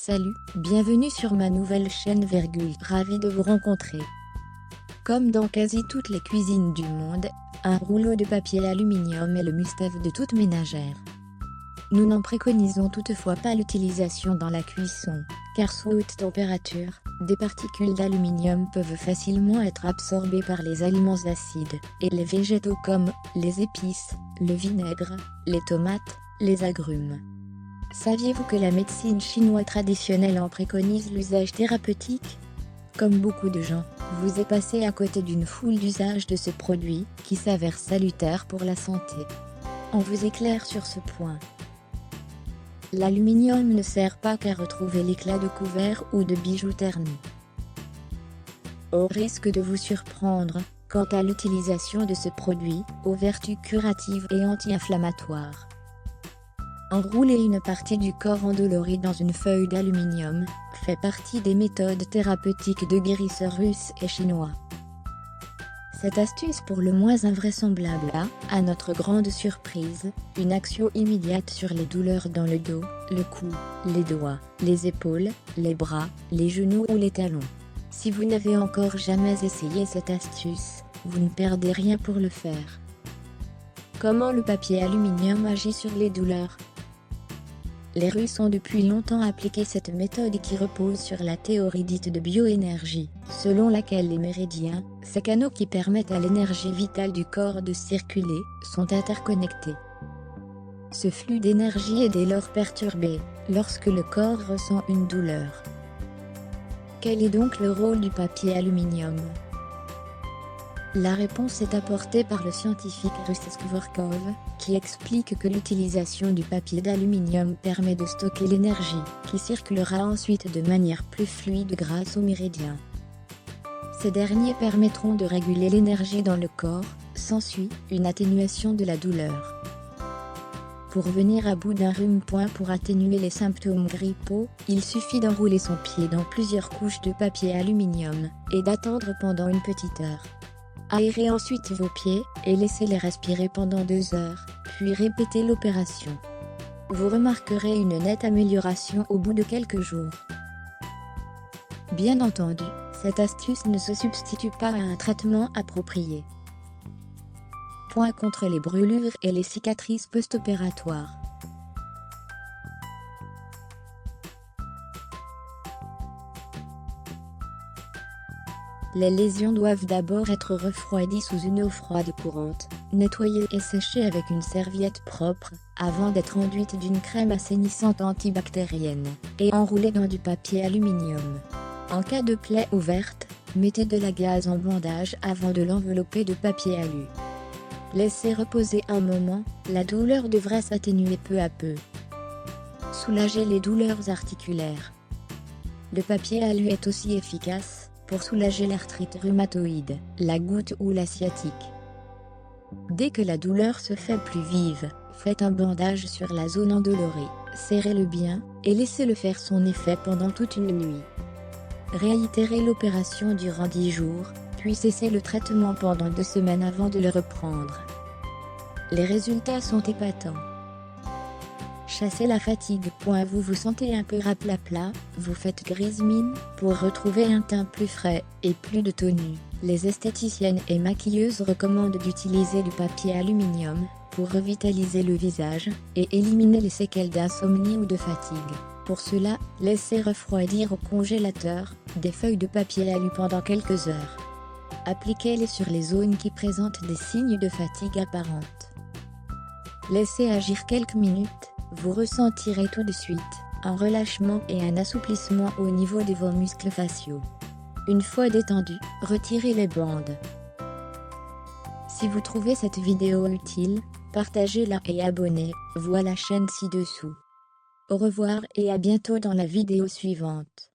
Salut, bienvenue sur ma nouvelle chaîne. Ravi de vous rencontrer. Comme dans quasi toutes les cuisines du monde, un rouleau de papier aluminium est le must-have de toute ménagère. Nous n'en préconisons toutefois pas l'utilisation dans la cuisson, car sous haute température, des particules d'aluminium peuvent facilement être absorbées par les aliments acides et les végétaux comme les épices, le vinaigre, les tomates, les agrumes. Saviez-vous que la médecine chinoise traditionnelle en préconise l'usage thérapeutique? Comme beaucoup de gens, vous êtes passé à côté d'une foule d'usages de ce produit, qui s'avère salutaire pour la santé. On vous éclaire sur ce point. L'aluminium ne sert pas qu'à retrouver l'éclat de couverts ou de bijoux ternis. Au risque de vous surprendre, quant à l'utilisation de ce produit, aux vertus curatives et anti-inflammatoires. Enrouler une partie du corps endolori dans une feuille d'aluminium fait partie des méthodes thérapeutiques de guérisseurs russes et chinois. Cette astuce pour le moins invraisemblable a, à notre grande surprise, une action immédiate sur les douleurs dans le dos, le cou, les doigts, les épaules, les bras, les genoux ou les talons. Si vous n'avez encore jamais essayé cette astuce, vous ne perdez rien pour le faire. Comment le papier aluminium agit sur les douleurs? Les Russes ont depuis longtemps appliqué cette méthode qui repose sur la théorie dite de bioénergie, selon laquelle les méridiens, ces canaux qui permettent à l'énergie vitale du corps de circuler, sont interconnectés. Ce flux d'énergie est dès lors perturbé, lorsque le corps ressent une douleur. Quel est donc le rôle du papier aluminium? La réponse est apportée par le scientifique russe Skvorkov, qui explique que l'utilisation du papier d'aluminium permet de stocker l'énergie, qui circulera ensuite de manière plus fluide grâce aux méridiens. Ces derniers permettront de réguler l'énergie dans le corps, s'ensuit une atténuation de la douleur. Pour venir à bout d'un rhume. Pour atténuer les symptômes grippaux, il suffit d'enrouler son pied dans plusieurs couches de papier aluminium, et d'attendre pendant une petite heure. Aérez ensuite vos pieds, et laissez-les respirer pendant 2 heures, puis répétez l'opération. Vous remarquerez une nette amélioration au bout de quelques jours. Bien entendu, cette astuce ne se substitue pas à un traitement approprié. Point contre les brûlures et les cicatrices post-opératoires. Les lésions doivent d'abord être refroidies sous une eau froide courante, nettoyées et séchées avec une serviette propre, avant d'être enduites d'une crème assainissante antibactérienne, et enroulées dans du papier aluminium. En cas de plaie ouverte, mettez de la gaze en bandage avant de l'envelopper de papier alu. Laissez reposer un moment, la douleur devrait s'atténuer peu à peu. Soulagez les douleurs articulaires. Le papier alu est aussi efficace pour soulager l'arthrite rhumatoïde, la goutte ou la sciatique. Dès que la douleur se fait plus vive, faites un bandage sur la zone endolorée, serrez-le bien, et laissez-le faire son effet pendant toute une nuit. Réitérez l'opération durant 10 jours, puis cessez le traitement pendant 2 semaines avant de le reprendre. Les résultats sont épatants. Chassez la fatigue. Vous vous sentez un peu raplapla, vous faites grise mine, pour retrouver un teint plus frais, et plus de tenue. Les esthéticiennes et maquilleuses recommandent d'utiliser du papier aluminium, pour revitaliser le visage, et éliminer les séquelles d'insomnie ou de fatigue. Pour cela, laissez refroidir au congélateur, des feuilles de papier alu pendant quelques heures. Appliquez-les sur les zones qui présentent des signes de fatigue apparente. Laissez agir quelques minutes. Vous ressentirez tout de suite un relâchement et un assouplissement au niveau de vos muscles faciaux. Une fois détendu, retirez les bandes. Si vous trouvez cette vidéo utile, partagez-la et abonnez-vous à la chaîne ci-dessous. Au revoir et à bientôt dans la vidéo suivante.